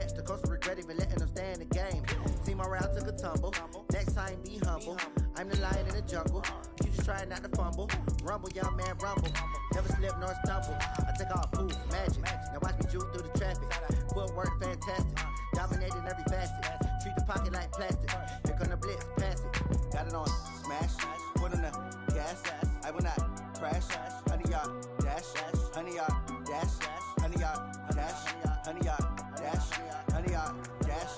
The coach regret even letting them stay in the game. See my route took a tumble. Next time be humble. I'm the lion in the jungle. You just trying not to fumble. Rumble, young man, rumble. Never slip nor stumble. I take off poof, magic. Now watch me juke through the traffic. Footwork fantastic. Dominating every facet. Treat the pocket like plastic. Here come the blitz, pass it. Got it on smash. Put in the gas. I will not crash. 100-yard dash. 100-yard dash. 100-yard dash. 100-yard dash. 100-yard dash.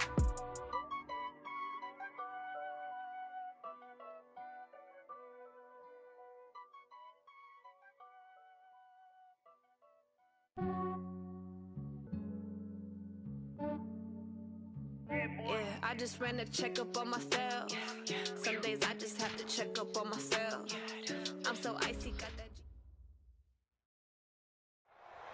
Yeah, I just ran a checkup on myself. Some days I just have to check up on myself. I'm so icy, got that.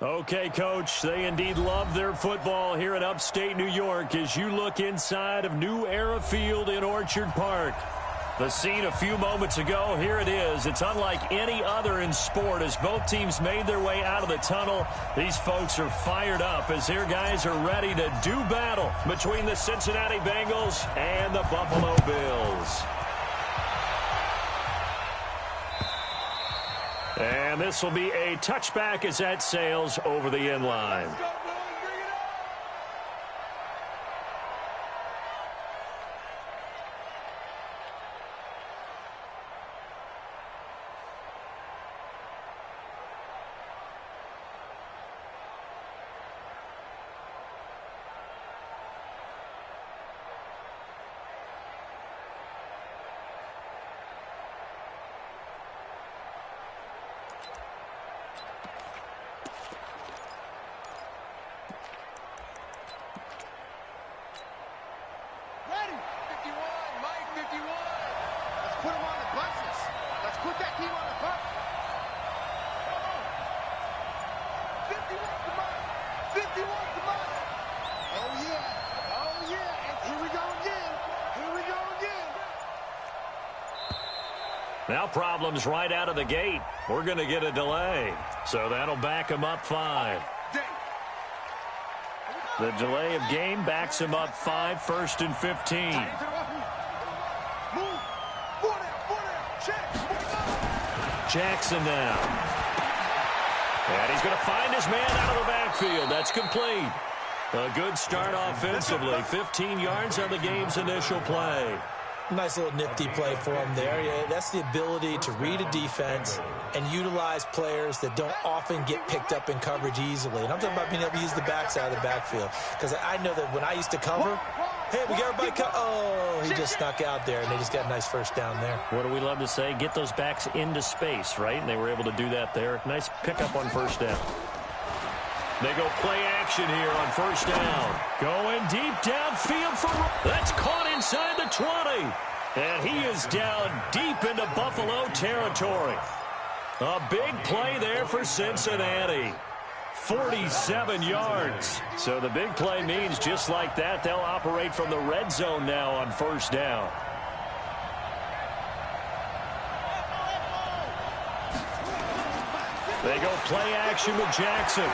Okay, Coach, they indeed love their football here in upstate New York as you look inside of New Era Field in Orchard Park. The scene a few moments ago, here it is. It's unlike any other in sport as both teams made their way out of the tunnel. These folks are fired up as their guys are ready to do battle between the Cincinnati Bengals and the Buffalo Bills. And this will be a touchback as that sails over the end line. Now problems right out of the gate. We're going to get a delay. So that'll back him up 5. The delay of game backs him up 5, 1st and 15. Jackson now. And he's going to find his man out of the backfield. That's complete. A good start offensively. 15 yards on the game's initial play. Nice little nifty play for him there. Yeah, that's the ability to read a defense and utilize players that don't often get picked up in coverage easily. And I'm talking about being able to use the backside of the backfield. Because I know that when I used to cover, hey, we got everybody oh, he just snuck out there, and they just got a nice first down there. What do we love to say? Get those backs into space, right? And they were able to do that there. Nice pickup on first down. They go play action here on first down. Going deep downfield for... That's caught inside the 20. And he is down deep into Buffalo territory. A big play there for Cincinnati. 47 yards. So the big play means just like that, they'll operate from the red zone now on first down. They go play action with Jackson.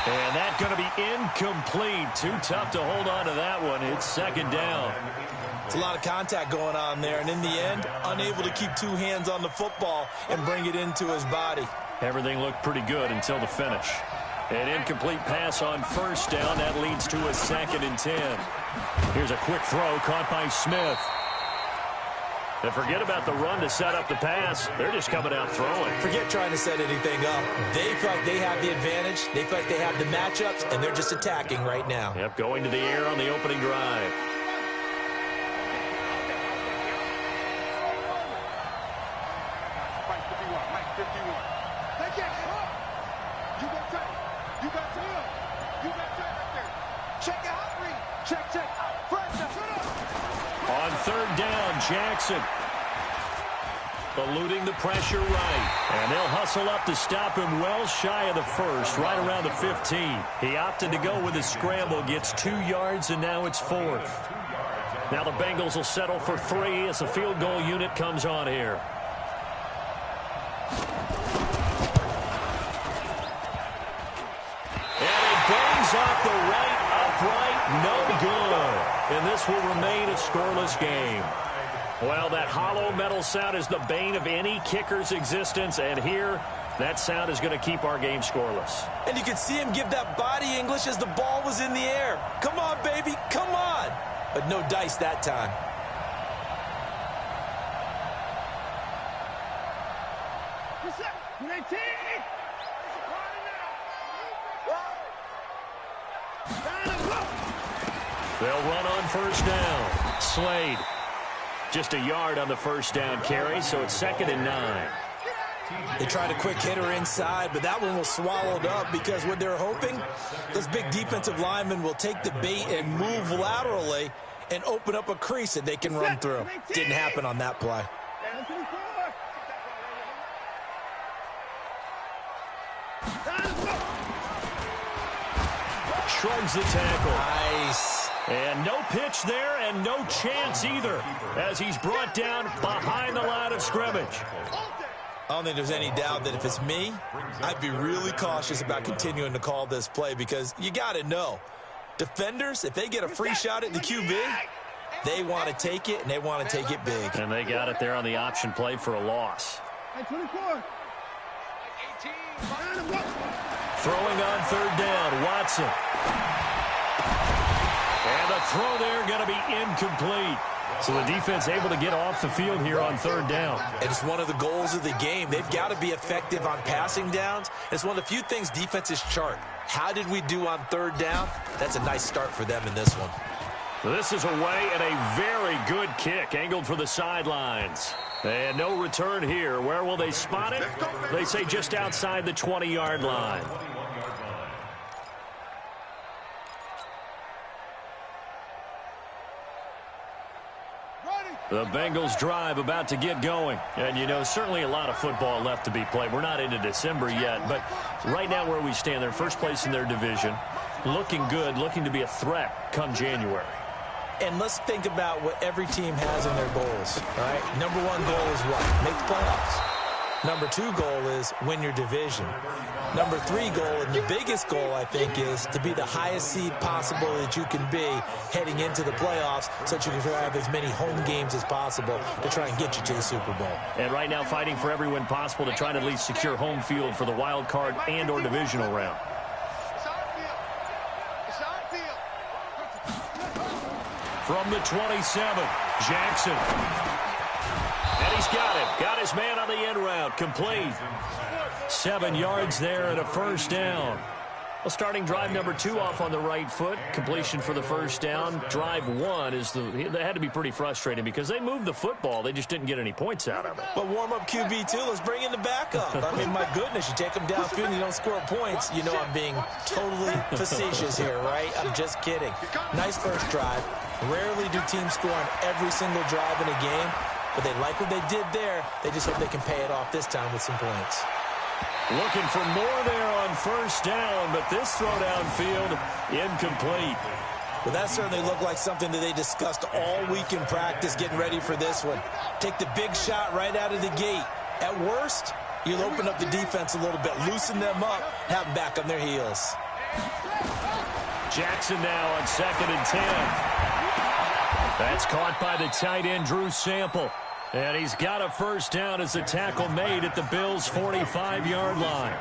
And that's going to be incomplete. Too tough to hold on to that one. It's second down. It's a lot of contact going on there, and in the end, unable to keep two hands on the football and bring it into his body. Everything looked pretty good until the finish. An incomplete pass on first down. That leads to a 2nd and 10. Here's a quick throw caught by Smith. And forget about the run to set up the pass. They're just coming out throwing. Forget trying to set anything up. They feel like they have the advantage. They feel like they have the matchups, and they're just attacking right now. Yep, going to the air on the opening drive. On third down, Jackson. Eluding the pressure right. And they'll hustle up to stop him well shy of the first, right around the 15. He opted to go with a scramble, gets 2 yards, and now it's 4th. Now the Bengals will settle for 3 as the field goal unit comes on here. And a this will remain a scoreless game. Well, that hollow metal sound is the bane of any kicker's existence, and here, that sound is going to keep our game scoreless. And you can see him give that body English as the ball was in the air. Come on, baby, come on. But no dice that time. They'll run on first down. Slade. Just a yard on the first down carry, so it's 2nd and 9. They tried a quick hitter inside, but that one was swallowed up because what they're hoping, those big defensive linemen will take the bait and move laterally and open up a crease that they can run through. Didn't happen on that play. Shrugs the tackle. Nice. And no pitch there and no chance either as he's brought down behind the line of scrimmage. I don't think there's any doubt that if it's me, I'd be really cautious about continuing to call this play because you got to know, defenders, if they get a free shot at the QB, they want to take it, and they want to take it big. And they got it there on the option play for a loss. Throwing on 3rd down, Watson. And the throw there going to be incomplete. So the defense able to get off the field here on 3rd down. And it's one of the goals of the game. They've got to be effective on passing downs. It's one of the few things defenses chart. How did we do on 3rd down? That's a nice start for them in this one. This is away and a very good kick angled for the sidelines. And no return here. Where will they spot it? They say just outside the 20-yard line. The Bengals drive about to get going. And, you know, certainly a lot of football left to be played. We're not into December yet, but right now where we stand, they're first place in their division. Looking good, looking to be a threat come January. And let's think about what every team has in their goals, all right? Number 1 goal is what? Make the playoffs. Number 2 goal is win your division. Number 3 goal, and the biggest goal, I think, is to be the highest seed possible that you can be heading into the playoffs so that you can have as many home games as possible to try and get you to the Super Bowl. And right now fighting for every win possible to try to at least secure home field for the wild card and or divisional round. From the 27, Jackson. And he's got him. Got his man on the end route. Complete. 7 yards there and a first down. Well, starting drive number 2 off on the right foot. Completion for the first down. Drive 1 is they had to be pretty frustrating because they moved the football. They just didn't get any points out of it. But warm-up QB, too. Let's bring in the backup. I mean, my goodness, you take them downfield and you don't score points. You know I'm being totally facetious here, right? I'm just kidding. Nice first drive. Rarely do teams score on every single drive in a game, but they like what they did there. They just hope they can pay it off this time with some points. Looking for more there on first down, but this throw downfield incomplete. Well, that certainly looked like something that they discussed all week in practice getting ready for this one. Take the big shot right out of the gate. At worst, you'll open up the defense a little bit, loosen them up, have them back on their heels. Jackson now on 2nd and 10. That's caught by the tight end, Drew Sample. And he's got a first down as the tackle made at the Bills' 45-yard line.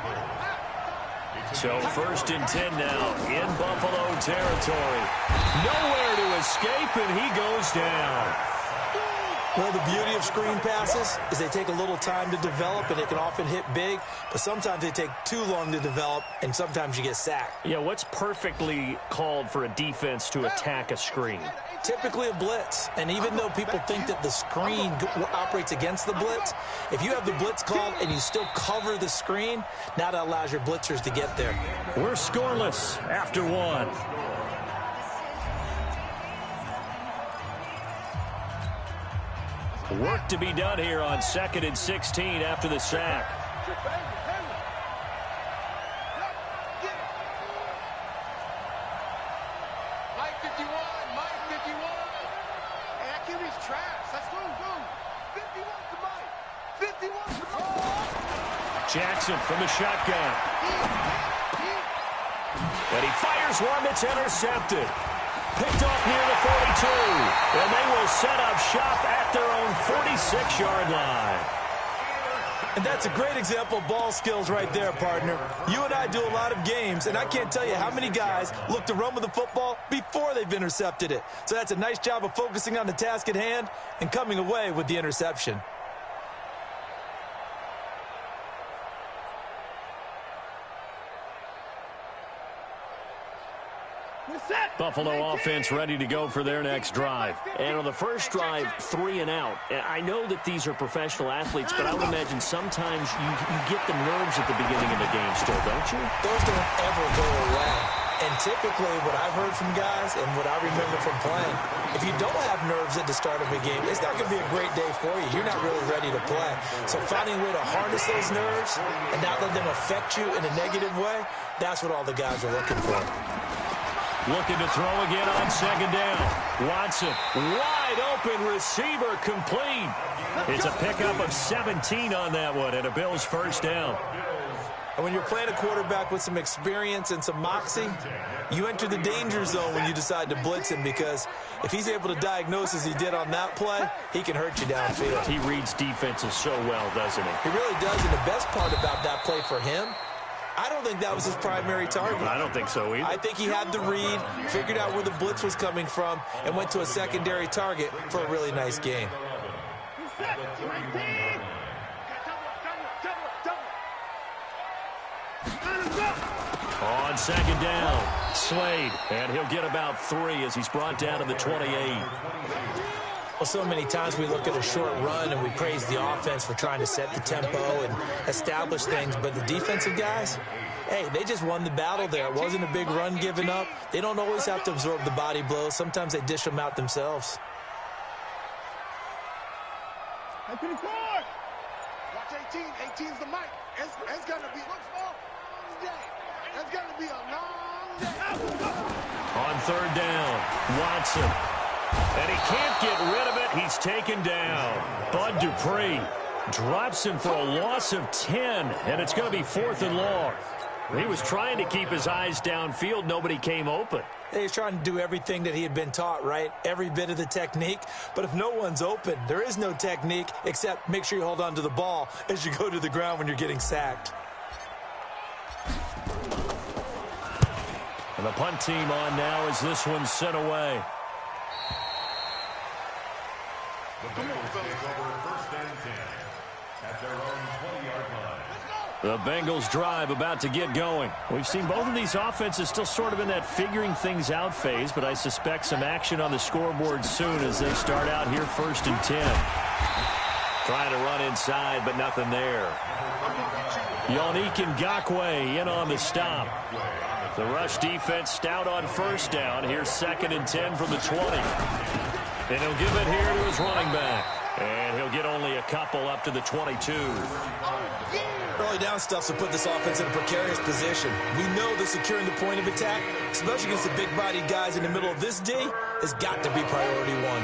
So 1st and 10 now in Buffalo territory. Nowhere to escape, and he goes down. Well, the beauty of screen passes is they take a little time to develop, and they can often hit big, but sometimes they take too long to develop, and sometimes you get sacked. Yeah, what's perfectly called for a defense to attack a screen? Typically a blitz, and even though people think that the screen operates against the blitz, if you have the blitz called and you still cover the screen, now that allows your blitzers to get there. We're scoreless after 1. Work to be done here on 2nd and 16 after the sack. Mike 51, Mike 51. Hey, that QB's trash. Let's go. 51 to Mike. 51 to Mike. Jackson from the shotgun. And he fires one that's intercepted. Picked off near the 42. And they will set up shop at their own 46-yard line. And that's a great example of ball skills right there, partner. You and I do a lot of games, and I can't tell you how many guys look to run with the football before they've intercepted it. So that's a nice job of focusing on the task at hand and coming away with the interception. Buffalo offense ready to go for their next drive. And on the first drive, 3 and out. I know that these are professional athletes, but I would imagine sometimes you get the nerves at the beginning of the game still, don't you? Those don't ever go away. And typically what I've heard from guys and what I remember from playing, if you don't have nerves at the start of a game, it's not going to be a great day for you. You're not really ready to play. So finding a way to harness those nerves and not let them affect you in a negative way, that's what all the guys are looking for. Looking to throw again on second down. Watson, wide open receiver, complete. It's a pickup of 17 on that one and a Bills first down. And when you're playing a quarterback with some experience and some moxie, you enter the danger zone when you decide to blitz him, because if he's able to diagnose as he did on that play, he can hurt you downfield. He reads defenses so well, doesn't he? He really does, and the best part about that play for him, I don't think that was his primary target. I don't think so either. I think he had the read, figured out where the blitz was coming from, and went to a secondary target for a really nice gain. On second down, Slade, and he'll get about 3 as he's brought down to the 28. Well, so many times we look at a short run and we praise the offense for trying to set the tempo and establish things, but the defensive guys, hey, they just won the battle there. It wasn't a big run given up. They don't always have to absorb the body blows. Sometimes they dish them out themselves. Watch 18. 18's the mic. It's going to be a long day. It's going to be a long day. On third down, Watson. And he can't get rid of it. He's taken down. Bud Dupree drops him for a loss of 10, and it's going to be 4th and long. He was trying to keep his eyes downfield. Nobody came open. He's trying to do everything that he had been taught, right? Every bit of the technique. But if no one's open, there is no technique except make sure you hold on to the ball as you go to the ground when you're getting sacked. And the punt team on now as this one's sent away. The Bengals take over 1st and 10 at their own 20-yard line. The Bengals drive about to get going. We've seen both of these offenses still sort of in that figuring things out phase, but I suspect some action on the scoreboard soon as they start out here 1st and 10. Trying to run inside, but nothing there. Yannick Ngakoue in on the stop. The rush defense stout on 1st down. Here's 2nd and 10 from the 20. And he'll give it here to his running back. And he'll get only a couple up to the 22. Early down stuff will put this offense in a precarious position. We know that securing the point of attack, especially against the big-bodied guys in the middle of this D, has got to be priority one.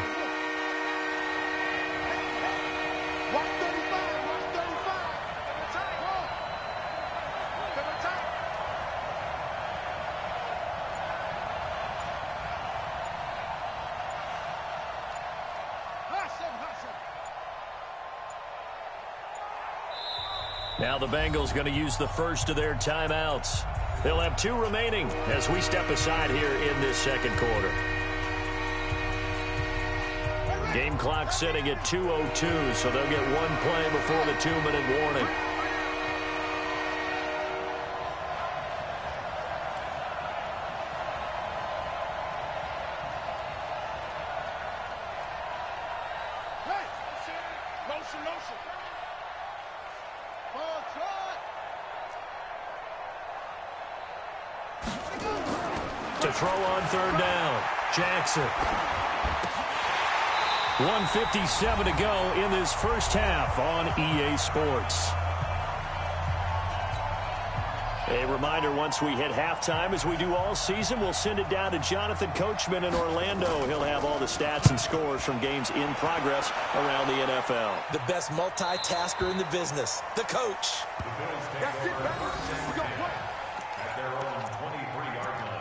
Now the Bengals going to use the first of their timeouts. They'll have 2 remaining as we step aside here in this 2nd quarter. Game clock sitting at 2:02, so they'll get 1 play before the 2-minute warning. To throw on 3rd down, Jackson. 1:57 to go in this first half on EA Sports. A reminder, once we hit halftime, as we do all season, we'll send it down to Jonathan Coachman in Orlando. He'll have all the stats and scores from games in progress around the NFL. The best multitasker in the business, the coach. That's it, baby. We gonna play. At their own 23-yard line.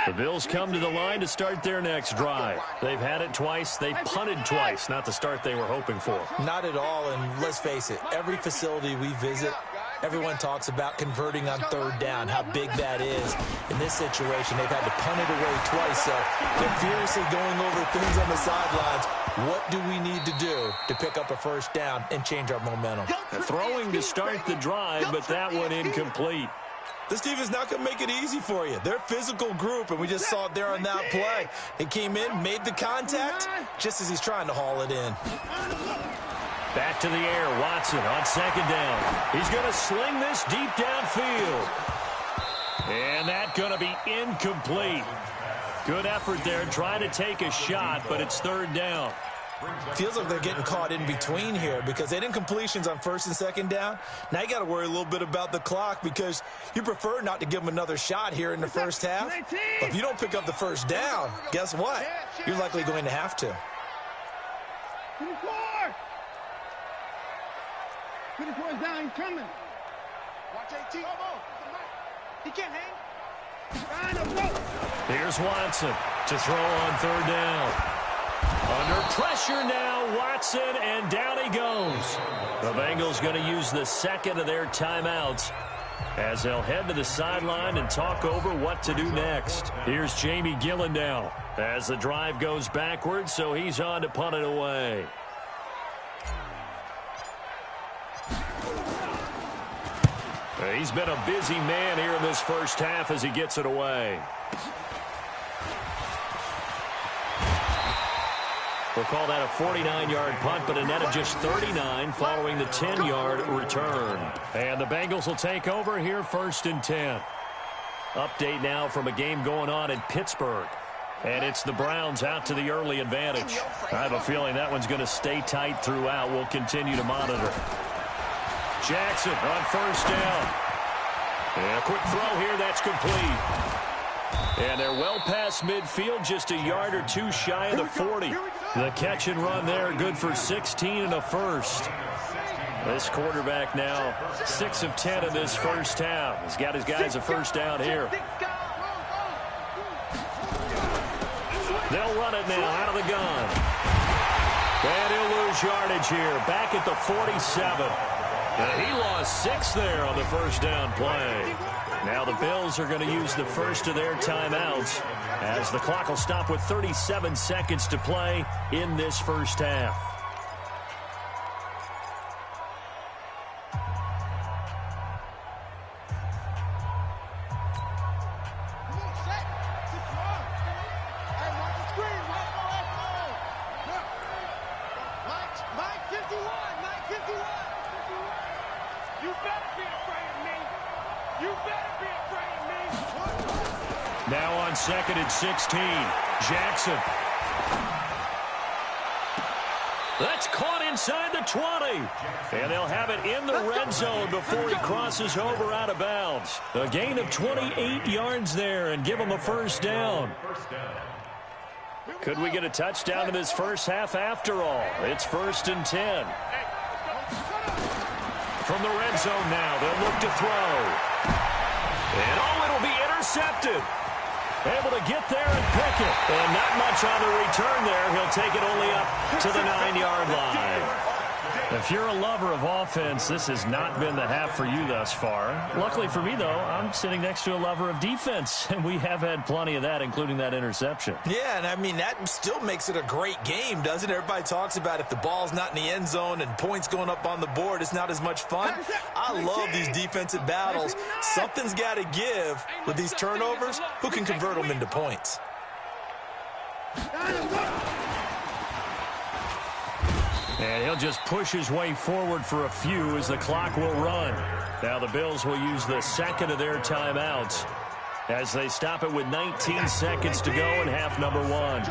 The Bills come to the line to start their next drive. They've had it twice. They've punted twice. Not the start they were hoping for. Not at all, and let's face it, every facility we visit, everyone talks about converting on third down, how big that is. In this situation, they've had to punt it away twice, so they're furiously going over things on the sidelines. What do we need to do to pick up a first down and change our momentum? Throwing to start the drive, but that one incomplete. This defense is not going to make it easy for you. They're a physical group, and we just saw it there on that play. They came in, made the contact, just as he's trying to haul it in. Back to the air, Watson on second down. He's going to sling this deep downfield. And that's going to be incomplete. Good effort there, trying to take a shot, but it's third down. Feels like they're getting caught in between here because they did incompletions on first and second down. Now you got to worry a little bit about the clock because you prefer not to give them another shot here in the first half. But if you don't pick up the first down, guess what? You're likely going to have to. 24 is down, he's coming. Watch AT. He can't hang. Here's Watson to throw on third down. Under pressure now, Watson, and down he goes. The Bengals going to use the second of their timeouts as they'll head to the sideline and talk over what to do next. Here's Jamie Gillen now as the drive goes backwards, so he's on to punt it away. He's been a busy man here in this first half as he gets it away. We'll call that a 49-yard punt, but a net of just 39 following the 10-yard return. And the Bengals will take over here first and 10. Update now from a game going on in Pittsburgh. And it's the Browns out to the early advantage. I have a feeling that one's going to stay tight throughout. We'll continue to monitor. Jackson on first down. And a quick throw here, that's complete. And they're well past midfield, just a yard or two shy of the 40. The catch and run there, good for 16 and a first. This quarterback now 6 of 10 in this first half. He's got his guys a first down here. They'll run it now out of the gun. And he'll lose yardage here, back at the 47. And he lost 6 there on the first down play. Now the Bills are going to use the first of their timeouts as the clock will stop with 37 seconds to play in this first half. Now on second and 16, Jackson. That's caught inside the 20. And they'll have it in the red zone before he crosses over out of bounds. A gain of 28 yards there and give him a first down. Could we get a touchdown in this first half after all? It's first and 10. From the red zone now, they'll look to throw. And it'll be intercepted. Able to get there and pick it. And not much on the return there. He'll take it only up to the 9-yard line. If you're a lover of offense, this has not been the half for you thus far. Luckily for me, though, I'm sitting next to a lover of defense, and we have had plenty of that, including that interception. Yeah, and I mean, that still makes it a great game, doesn't it? Everybody talks about if the ball's not in the end zone and points going up on the board, it's not as much fun. I love these defensive battles. Something's got to give with these turnovers. Who can convert them into points? And he'll just push his way forward for a few as the clock will run. Now the Bills will use the second of their timeouts as they stop it with 19 seconds to go in half number 1.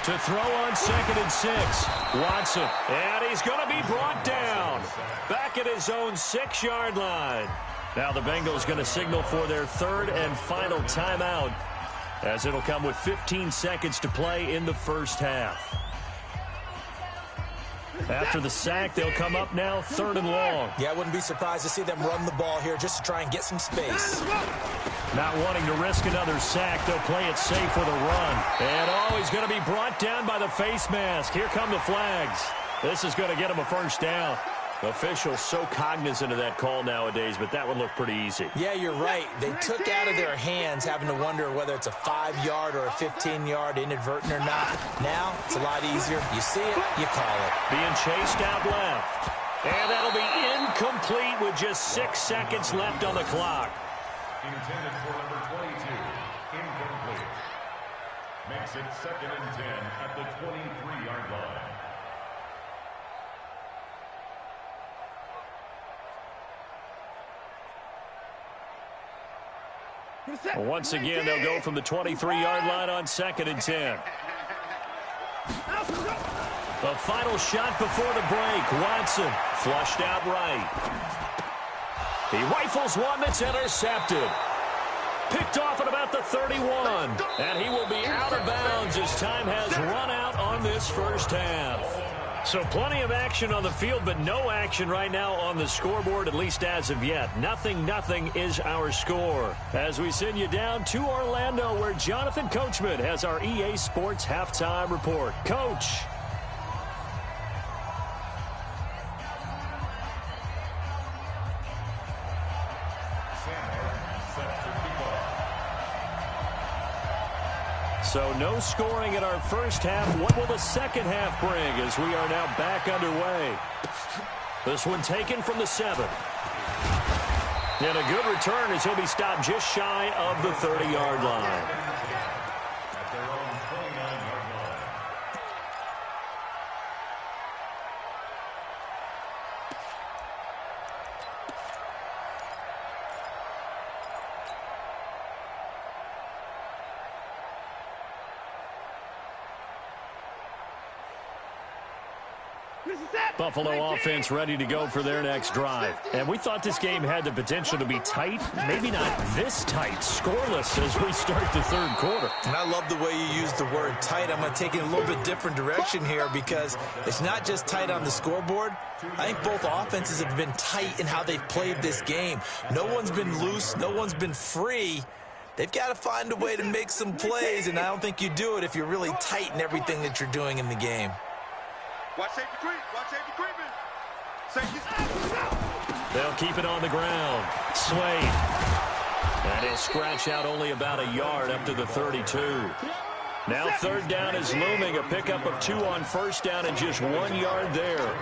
To throw on second and 6, Watson. And he's going to be brought down back at his own 6-yard line. Now the Bengals going to signal for their third and final timeout, as it'll come with 15 seconds to play in the first half. After the sack, they'll come up now 3rd and long. Yeah, I wouldn't be surprised to see them run the ball here just to try and get some space. Not wanting to risk another sack, they'll play it safe with a run. And he's going to be brought down by the face mask. Here come the flags. This is going to get him a first down. Officials so cognizant of that call nowadays, but that would look pretty easy. Yeah, you're right. They took out of their hands having to wonder whether it's a 5-yard or a 15-yard inadvertent or not. Now, it's a lot easier. You see it, you call it. Being chased out left. And that'll be incomplete with just 6 seconds left on the clock. Intended for number 22. Incomplete. Makes it 2nd and 10 at the 23-yard line. Once again, they'll go from the 23-yard line on 2nd and 10. The final shot before the break. Watson flushed out right. He rifles one that's intercepted. Picked off at about the 31. And he will be out of bounds as time has run out on this first half. So plenty of action on the field, but no action right now on the scoreboard, at least as of yet. 0-0 is our score. As we send you down to Orlando, where Jonathan Coachman has our EA Sports halftime report. Coach. So no scoring in our first half. What will the second half bring as we are now back underway? This one taken from the 7. And a good return as he'll be stopped just shy of the 30-yard line. At their own 29-yard line. Buffalo offense ready to go for their next drive. And we thought this game had the potential to be tight. Maybe not this tight. Scoreless as we start the 3rd quarter. And I love the way you use the word tight. I'm going to take it in a little bit different direction here because it's not just tight on the scoreboard. I think both offenses have been tight in how they've played this game. No one's been loose. No one's been free. They've got to find a way to make some plays, and I don't think you do it if you're really tight in everything that you're doing in the game. Watch safety creep. Watch safety creeping. Safety's They'll keep it on the ground. Slade. And he'll scratch out only about a yard up to the 32. Now 3rd down is looming. A pickup of 2 on 1st down and just 1 yard there. Mike's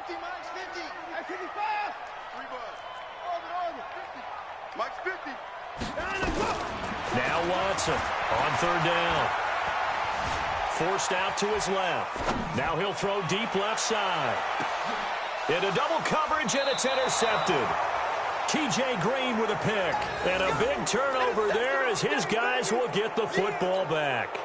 50. Mike's 50. At 55. 3 bucks. Over. 50. Mike's 50. Now Watson on 3rd down. Forced out to his left. Now he'll throw deep left side. Into double coverage, and it's intercepted. T.J. Green with a pick. And a big turnover there as his guys will get the football back.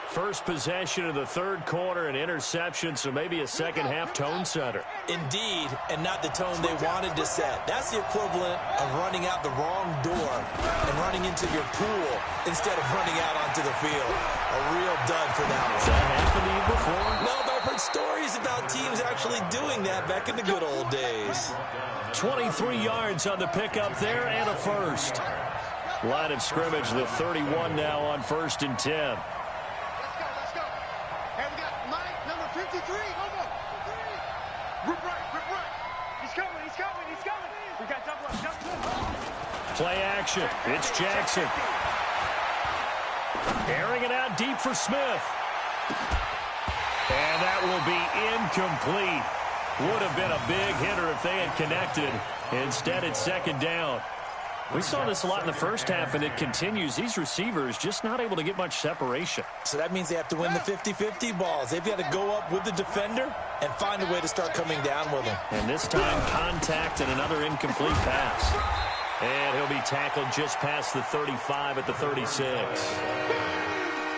First possession of the 3rd quarter, an interception, so maybe a second half tone setter. Indeed, and not the tone they wanted to set. That's the equivalent of running out the wrong door and running into your pool instead of running out onto the field. A real dud for that one. Has that happened to you before? No, but I've heard stories about teams actually doing that back in the good old days. 23 yards on the pickup there and a first. Line of scrimmage, the 31 now on 1st and 10. And we got Mike, number 53. Over. 53. Rip right. He's coming. We got jump left. Play action. It's Jackson. Airing it out deep for Smith. And that will be incomplete. Would have been a big hitter if they had connected. Instead, it's 2nd down. We saw this a lot in the first half, and it continues. These receivers just not able to get much separation. So that means they have to win the 50-50 balls. They've got to go up with the defender and find a way to start coming down with him. And this time, contact and another incomplete pass. And he'll be tackled just past the 35 at the 36.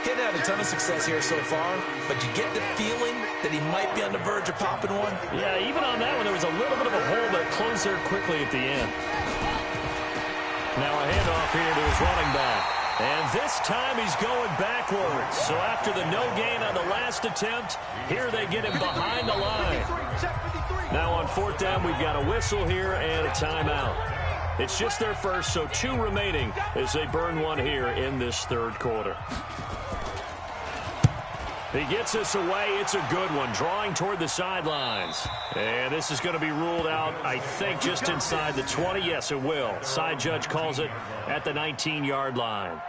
He's had a ton of success here so far, but you get the feeling that he might be on the verge of popping one. Yeah, even on that one, there was a little bit of a hole that closed there quickly at the end. Now a handoff here to his running back. And this time he's going backwards. So after the no gain on the last attempt, here they get him behind the line. Now on 4th down, we've got a whistle here and a timeout. It's just their first, so 2 remaining as they burn one here in this 3rd quarter. He gets this away. It's a good one, drawing toward the sidelines. And this is going to be ruled out, I think, just inside the 20. Yes, it will. Side judge calls it at the 19-yard line.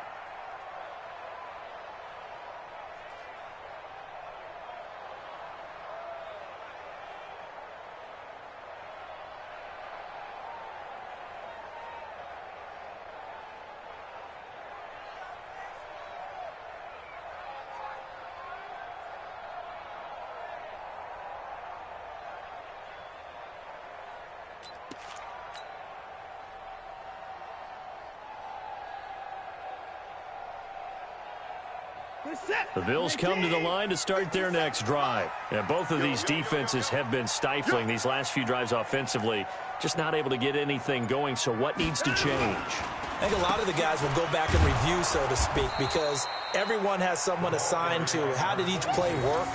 The Bills come to the line to start their next drive. And both of these defenses have been stifling these last few drives offensively. Just not able to get anything going, so what needs to change? I think a lot of the guys will go back and review, so to speak, because everyone has someone assigned to how did each play work.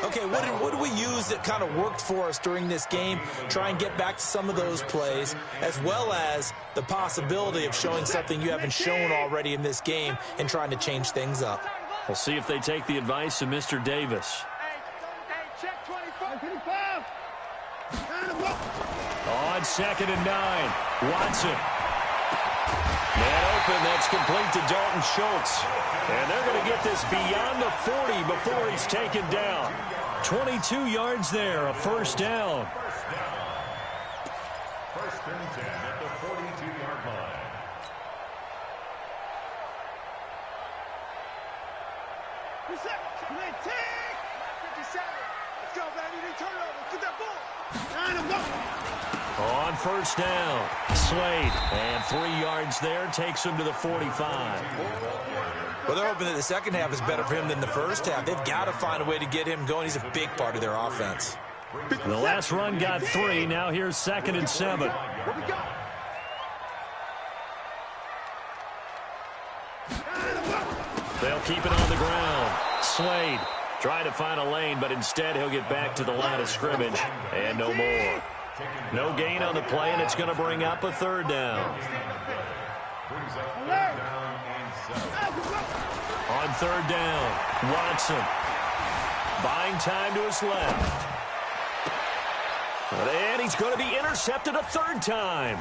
Okay, what did we use that kind of worked for us during this game? Try and get back to some of those plays, as well as the possibility of showing something you haven't shown already in this game and trying to change things up. We'll see if they take the advice of Mr. Davis. On 2nd and 9, Watson. Man open, that's complete to Dalton Schultz. And they're going to get this beyond the 40 before he's taken down. 22 yards there, a 1st down. 1st and 10 at the 42-yard line. On 1st down, Slade, and 3 yards there, takes him to the 45. Well, they're hoping that the second half is better for him than the first half. They've got to find a way to get him going. He's a big part of their offense. The last run got 3. Now here's 2nd and 7. They'll keep it on the ground. Slade trying to find a lane, but instead he'll get back to the line of scrimmage and no more. No gain on the play, and it's going to bring up a 3rd down. On 3rd down, Watson buying time to his left. And he's going to be intercepted a 3rd time.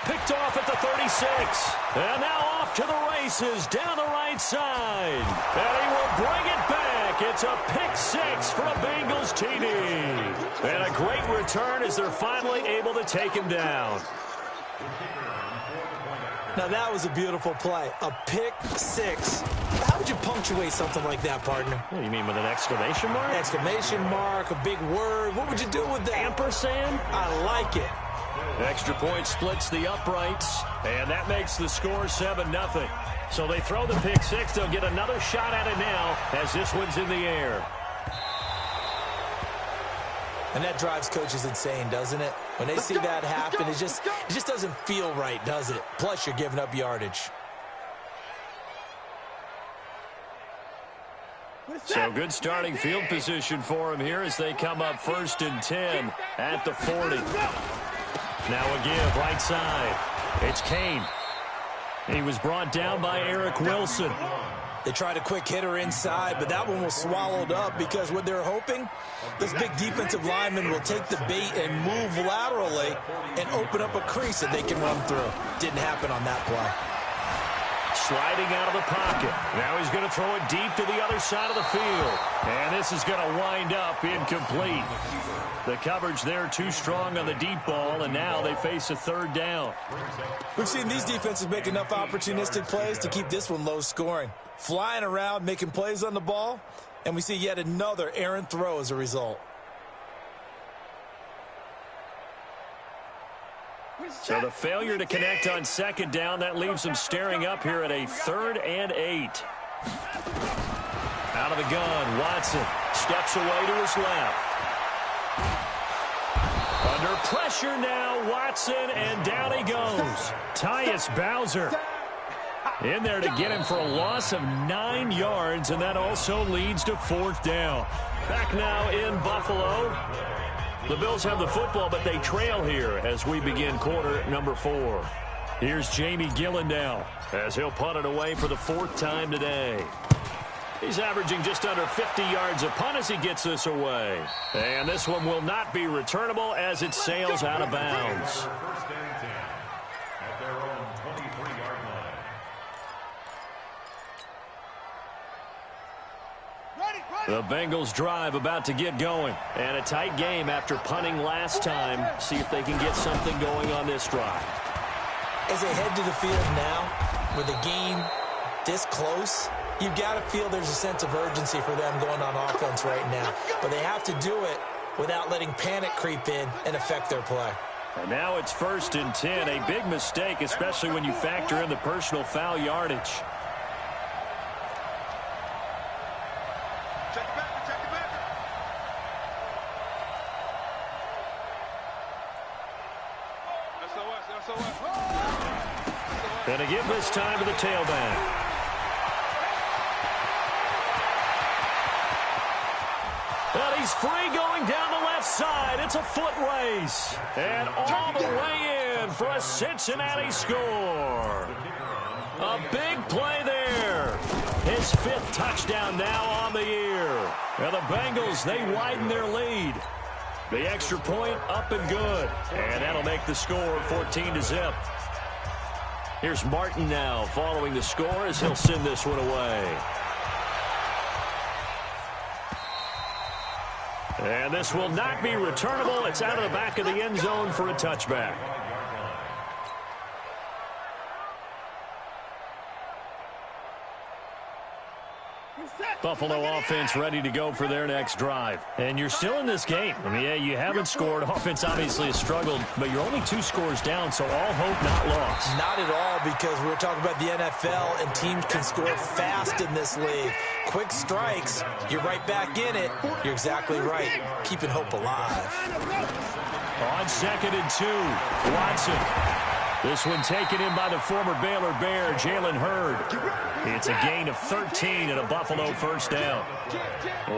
Picked off at the 36. And now off to the races down the right side. And he will bring it back. It's a pick 6 for a Bengals TD. And a great return as they're finally able to take him down. Now that was a beautiful play. A pick 6. How would you punctuate something like that, partner? What do you mean, with an exclamation mark? Exclamation mark, a big word. What would you do with that? Ampersand? I like it. Extra point splits the uprights, and that makes the score 7-0. So they throw the pick 6. They'll get another shot at it now as this one's in the air. And that drives coaches insane, doesn't it? When they see that happen, it just doesn't feel right, does it? Plus, you're giving up yardage. So good starting field position for him here as they come up 1st and 10 at the 40. Now a give right side. It's Kane. He was brought down by Eric Wilson. They tried a quick hitter inside, but that one was swallowed up because what they're hoping, this big defensive lineman will take the bait and move laterally and open up a crease that they can run through. Didn't happen on that play. Sliding out of the pocket. Now he's going to throw it deep to the other side of the field. And this is going to wind up incomplete. The coverage there too strong on the deep ball, and now they face a 3rd down. We've seen these defenses make enough opportunistic plays to keep this one low scoring. Flying around, making plays on the ball, and we see yet another errant throw as a result. So the failure to connect on 2nd down, that leaves them staring up here at a 3rd and 8. Out of the gun, Watson steps away to his left. Under pressure now, Watson, and down he goes. Tyus Bowser. In there to get him for a loss of 9 yards, and that also leads to 4th down. Back now in Buffalo. The Bills have the football, but they trail here as we begin quarter number 4. Here's Jamie Gillen now as he'll punt it away for the 4th time today. He's averaging just under 50 yards a punt as he gets this away. And this one will not be returnable as it sails out of bounds. First and 10 at their own 23-yard line. The Bengals drive about to get going. And a tight game after punting last time. See if they can get something going on this drive. As they head to the field now, with a game this close, you've got to feel there's a sense of urgency for them going on offense right now. But they have to do it without letting panic creep in and affect their play. And now it's 1st and 10. A big mistake, especially when you factor in the personal foul yardage. Check it back. And to give this time to the tailback. Well, he's free going down the left side. It's a foot race. And all the way in for a Cincinnati score. A big play there. His 5th touchdown now on the year. And the Bengals, they widen their lead. The extra point up and good. And that'll make the score 14-0. Here's Martin now following the score as he'll send this one away. And this will not be returnable. It's out of the back of the end zone for a touchback. Buffalo offense ready to go for their next drive. And you're still in this game. I mean, yeah, you haven't scored. Offense obviously has struggled, but you're only 2 scores down, so all hope not lost. Not at all, because we're talking about the NFL, and teams can score fast in this league. Quick strikes, you're right back in it. You're exactly right. Keeping hope alive. On 2nd and 2, Watson. This one taken in by the former Baylor Bear, Jalen Hurd. It's a gain of 13 and a Buffalo 1st down.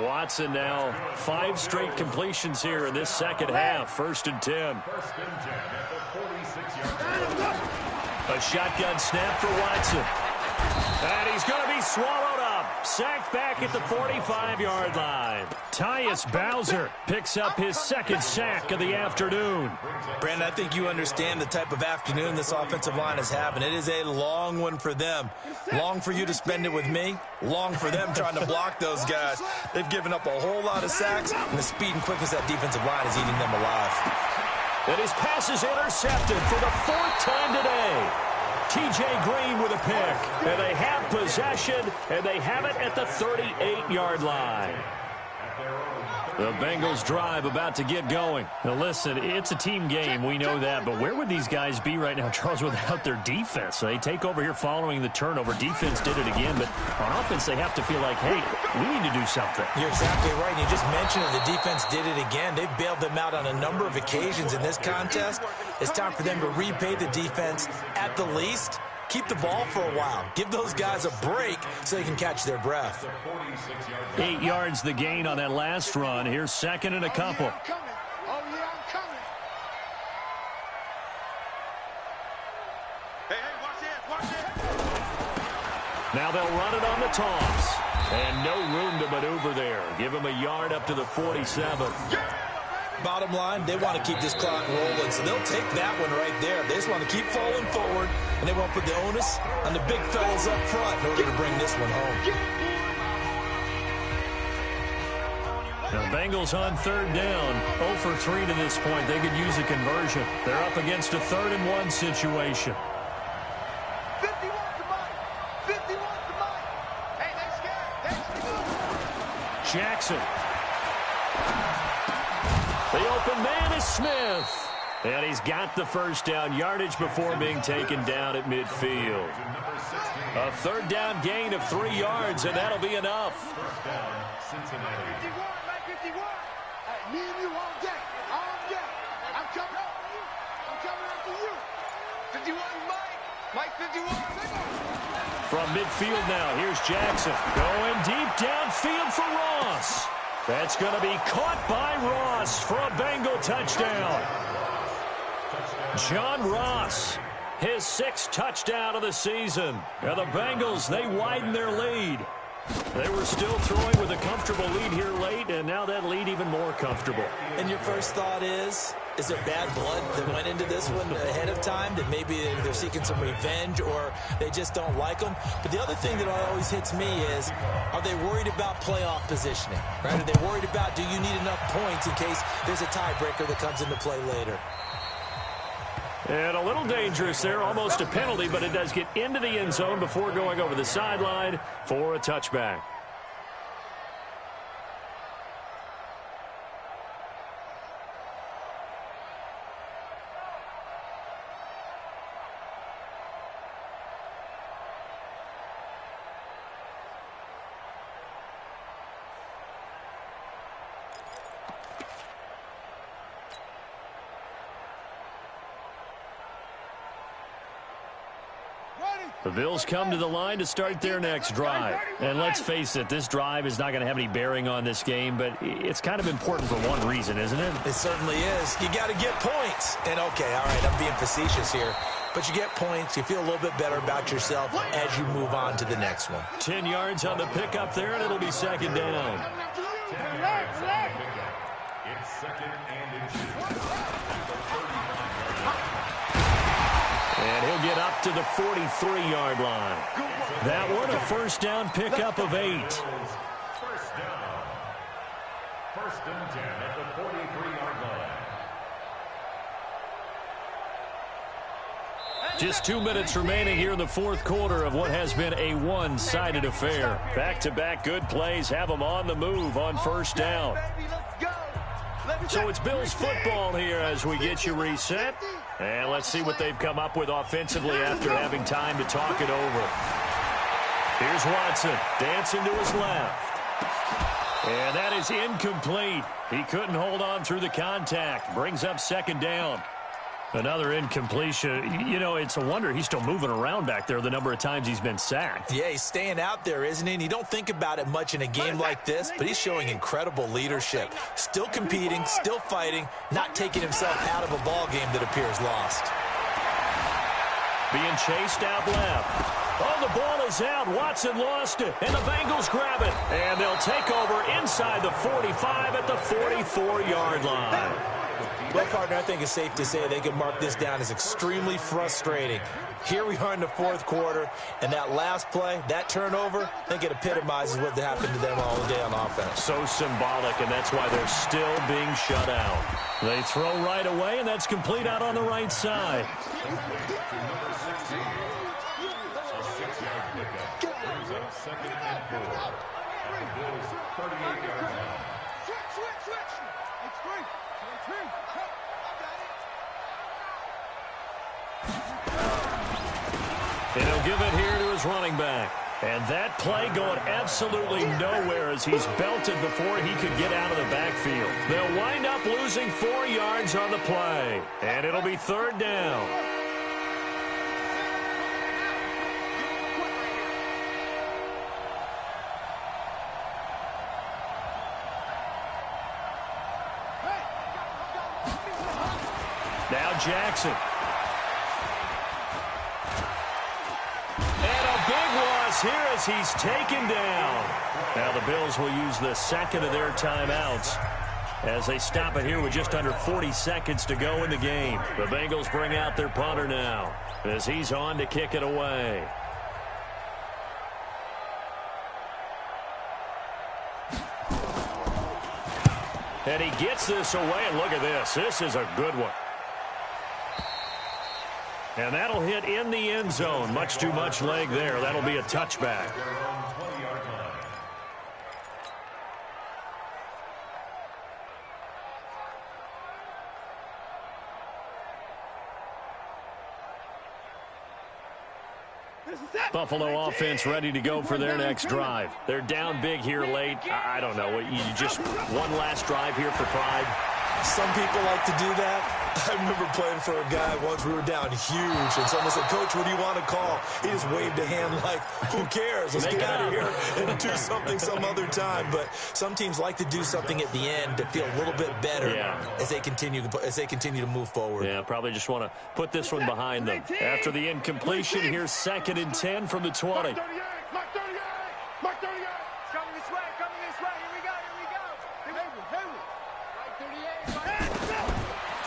Watson now 5 straight completions here in this second half. 1st and 10. 1st and 10 at the 46-yard line. A shotgun snap for Watson. And he's going to be swallowed up. Sacked back at the 45-yard line. Tyus Bowser picks up his 2nd sack of the afternoon. Brandon, I think you understand the type of afternoon this offensive line is having. It is a long one for them. Long for you to spend it with me. Long for them trying to block those guys. They've given up a whole lot of sacks, and the speed and quickness of that defensive line is eating them alive. And his pass is intercepted for the 4th time today. T.J. Green with a pick. And they have possession, and they have it at the 38-yard line. The Bengals drive about to get going. Now listen, it's a team game, we know that, but where would these guys be right now, Charles, without their defense? They take over here following the turnover. Defense did it again, but on offense they have to feel like, hey, we need to do something. You're exactly right. You just mentioned it. The defense did it again. They've bailed them out on a number of occasions in this contest. It's time for them to repay the defense at the least. Keep the ball for a while. Give those guys a break so they can catch their breath. 8 yards the gain on that last run. Here's 2nd and a couple. Oh, yeah, I'm coming. Hey, watch it. Now they'll run it on the toss. And no room to maneuver there. Give him a yard up to the 47. Bottom line, they want to keep this clock rolling, so they'll take that one right there. They just want to keep falling forward, and they won't put the onus on the big fellas up front in order to bring this one home. The Bengals on 3rd down. 0 for 3 to this point. They could use a conversion. They're up against a 3rd and 1 situation. 51 to Mike. 51 to Mike. Hey, they scared. Jackson. The open man is Smith. And he's got the 1st down yardage before being taken down at midfield. A 3rd down gain of 3 yards, and that'll be enough. 51, Mike 51. Hey, me and you all day. All day. I'm coming after you. I'm coming after you. 51, Mike. Mike 51. From midfield now, here's Jackson. Going deep downfield for Ross. That's going to be caught by Ross for a Bengal touchdown. John Ross, his 6th touchdown of the season. Now the Bengals, they widen their lead. They were still throwing with a comfortable lead here late, and now that lead even more comfortable. And your first thought is there bad blood that went into this one ahead of time, that maybe they're seeking some revenge or they just don't like them? But the other thing that always hits me is, are they worried about playoff positioning? Right? Are they worried about, do you need enough points in case there's a tiebreaker that comes into play later? And a little dangerous there, almost a penalty, but it does get into the end zone before going over the sideline for a touchback. The Bills come to the line to start their next drive. And let's face it, this drive is not going to have any bearing on this game, but it's kind of important for one reason, isn't it? It certainly is. You got to get points. And, okay, all right, I'm being facetious here. But you get points, you feel a little bit better about yourself as you move on to the next one. 10 yards on the pickup there, and it'll be second down. It's second and inches. And he'll get up to the 43-yard line. That one, a first down pickup of 8. First down. First and 10 at the 43-yard line. Just 2 minutes remaining here in the fourth quarter of what has been a one-sided affair. Back-to-back good plays have them on the move on first down. So it's Bills football here as we get you reset. And let's see what they've come up with offensively after having time to talk it over. Here's Watson dancing to his left. And that is incomplete. He couldn't hold on through the contact. Brings up second down. Another incompletion. You know, it's a wonder he's still moving around back there the number of times he's been sacked. Yeah, he's staying out there, isn't he? And you don't think about it much in a game like this, but he's showing incredible leadership. Still competing, still fighting, not taking himself out of a ball game that appears lost. Being chased out left. Oh, the ball is out. Watson lost it, and the Bengals grab it. And they'll take over inside the 45 at the 44-yard line. Well, partner, I think it's safe to say they can mark this down as extremely frustrating. Here we are in the fourth quarter, and that last play, that turnover, I think it epitomizes what happened to them all day on offense. So symbolic, and that's why they're still being shut out. They throw right away, and that's complete out on the right side. Second and 4. The Bills 38-yard line. Switch. It's three. And he'll give it here to his running back. And that play going absolutely nowhere as he's belted before he could get out of the backfield. They'll wind up losing 4 yards on the play. And it'll be third down. Now Jackson. And a big loss here as he's taken down. Now the Bills will use the second of their timeouts as they stop it here with just under 40 seconds to go in the game. The Bengals bring out their punter now as he's on to kick it away. And he gets this away, and look at this. This is a good one. And that'll hit in the end zone. Much too much leg there. That'll be a touchback. Buffalo offense ready to go for their next drive. They're down big here late. I don't know. You just one last drive here for pride. Some people like to do that. I remember playing for a guy once. We were down huge, and someone said, "Coach, what do you want to call?" He just waved a hand like, "Who cares? Let's get out of here and do something some other time." But some teams like to do something at the end to feel a little bit better as they continue to move forward. Yeah, probably just want to put this one behind them. After the incompletion, here's 2nd and 10 from the 20.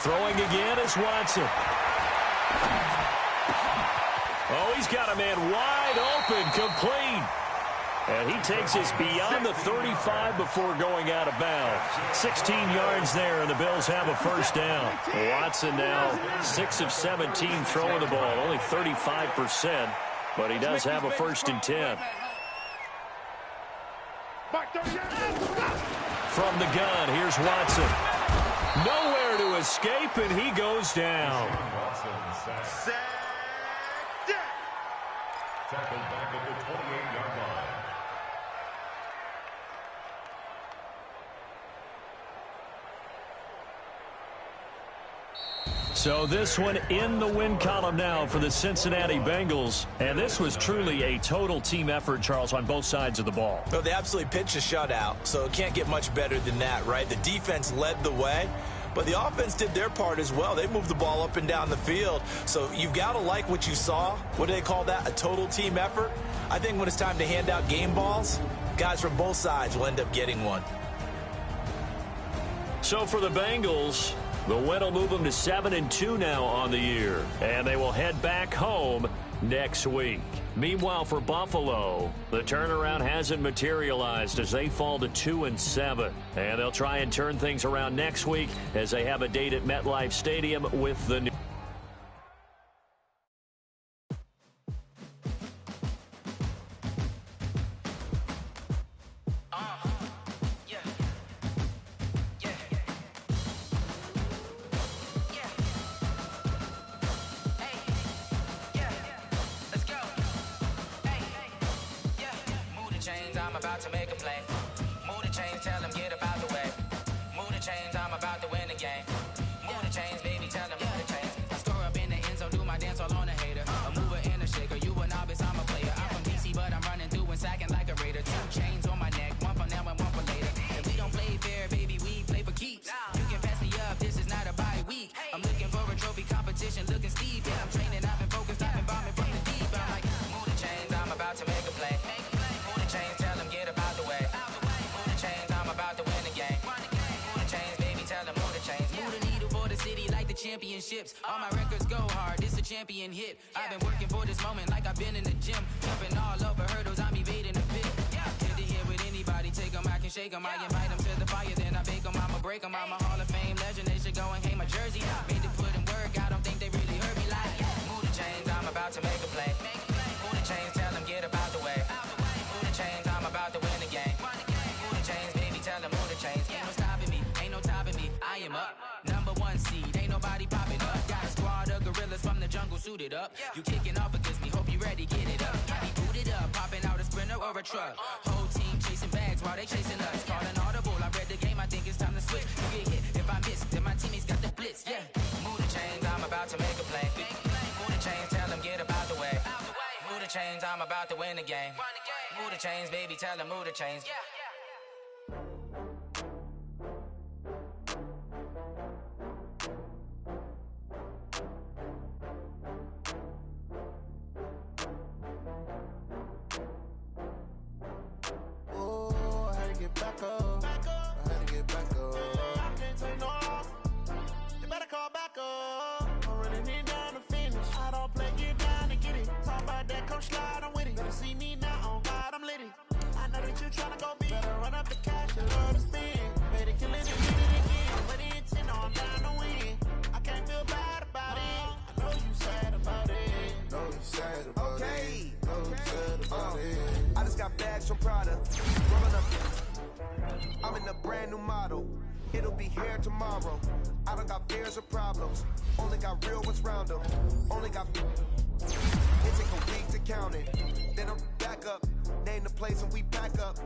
Throwing again is Watson. Oh, he's got a man wide open, complete. And he takes us beyond the 35 before going out of bounds. 16 yards there, and the Bills have a first down. Watson now 6 of 17 throwing the ball, only 35%, but he does have a 1st and 10. From the gun, here's Watson. Nowhere to escape, and he goes down. Tackled back at the 28-yard line. So this one in the win column now for the Cincinnati Bengals. And this was truly a total team effort, Charles, on both sides of the ball. Well, they absolutely pitched a shutout, so it can't get much better than that, right? The defense led the way, but the offense did their part as well. They moved the ball up and down the field. So you've got to like what you saw. What do they call that? A total team effort? I think when it's time to hand out game balls, guys from both sides will end up getting one. So for the Bengals, the win will move them to 7-2 now on the year, and they will head back home next week. Meanwhile, for Buffalo, the turnaround hasn't materialized as they fall to 2-7, and they'll try and turn things around next week as they have a date at MetLife Stadium with the new. Championships, all my records go hard, it's a champion hit. I've been working for this moment like I've been in the gym. Jumping all over hurdles, I'm evading the pit. Get to here with anybody, take them, I can shake them. I invite them to the fire, then I bake them, I'ma break them. I'm a Hall of Fame legend, they should go and hang my jersey. Made to put in work, I don't think they really heard me like, move the chains, I'm about to make a play. Move the chains, tell them get up out the way. Move the chains, I'm about to win the game. Move the chains, baby, tell them move the chains. Ain't no stopping me, ain't no topping me, I am up. Number 1 seed, ain't nobody popping up. Got a squad of gorillas from the jungle suited up. You kicking off against me, hope you ready, get it up. I be booted up, popping out a Sprinter or a truck. Whole team chasing bags while they chasing us. Calling audible, I read the game, I think it's time to switch. You get hit, if I miss, then my teammates got the blitz, yeah. Move the chains, I'm about to make a play. Move the chains, tell them get up out the way. Move the chains, I'm about to win the game. Move the chains, baby, tell them move the chains. Back up. I had to get back up. I can't take no loss. You better call back up. I'm running it down to finish. I don't play, get down to get it. Talk about that, come slide, I'm with it. Better see me now, on God, I'm litty. I know that you tryna go big. Better run up the cash and love to spin. Better kill it and get it again. But the intent, I'm down to win. I can't feel bad about it. I know you sad about it. Know you sad about it. Know you sad about it. I just got bags from Prada. Rolling up. I'm in a brand new model. It'll be here tomorrow. I don't got fears or problems. Only got real ones round them. Only got. It take a week to count it. Then I'm back up. Name the place and we back up.